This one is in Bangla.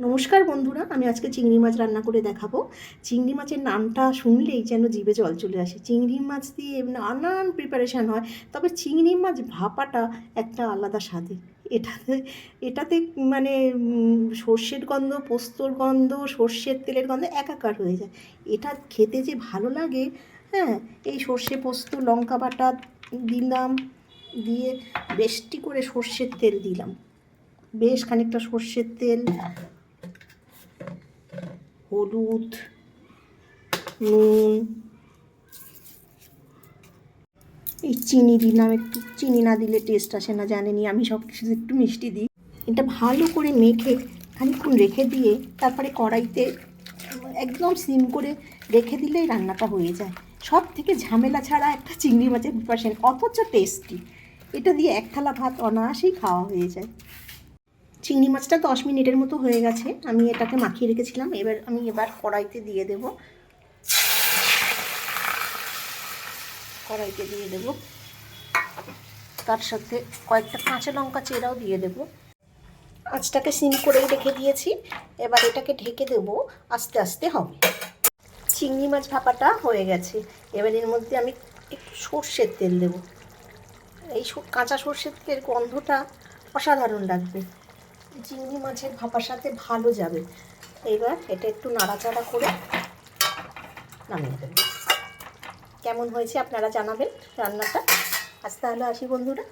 নমস্কার বন্ধুরা, আমি আজকে চিংড়ি মাছ রান্না করে দেখাবো। চিংড়ি মাছের নামটা শুনলেই যেন জিভে জল চলে আসে। চিংড়ি মাছ দিয়ে নানান প্রিপারেশান হয়, তবে চিংড়ি মাছ ভাপাটা একটা আলাদা স্বাদের। এটাতে এটাতে মানে সর্ষের গন্ধ, পোস্তর গন্ধ, সর্ষের তেলের গন্ধ একাকার হয়ে যায়। এটা খেতে যে ভালো লাগে। হ্যাঁ, এই সর্ষে পোস্ত লঙ্কা বাটা দিলাম, দিয়ে বেশটি করে সর্ষের তেল দিলাম, বেশ খানিকটা সর্ষের তেল, হলুদ, নুন, এই চিনি দিলাম একটু। চিনি না দিলে টেস্ট আসে না, জানেনি আমি সব কিছু একটু মিষ্টি দিই। এটা ভালো করে মেখে খানিকক্ষণ রেখে দিয়ে তারপরে কড়াইতে একদম সিম করে রেখে দিলেই রান্নাটা হয়ে যায়। সব থেকে ঝামেলা ছাড়া একটা চিংড়ি মাছের প্রিপারেশন, অথচ টেস্টি। এটা দিয়ে এক থালা ভাত অনায়াসেই খাওয়া হয়ে যায়। চিংড়ি মাছটা 10 মিনিটের মতো হয়ে গেছে, আমি এটাকে মাখিয়ে রেখেছিলাম। এবার কড়াইতে দিয়ে দেব, তার সাথে কয়েকটা কাঁচা লঙ্কা চেরাও দিয়ে দেব। আঁচটাকে সিম করেই রেখে দিয়েছি, এবার এটাকে ঢেকে দেব, আস্তে আস্তে হবে। চিংড়ি মাছ ভাপাটা হয়ে গেছে। এবার এর মধ্যে আমি একটু সর্ষের তেল দেব। এই কাঁচা সর্ষের তেলের গন্ধটা অসাধারণ লাগবে, চিংড়ি মাছের ভাপার সাথে ভালো যাবে। এবার এটা একটু নাড়াচাড়া করে নামিয়ে দেব। কেমন হয়েছে আপনারা জানাবেন রান্নাটা। আজ তাহলে আসি বন্ধুরা।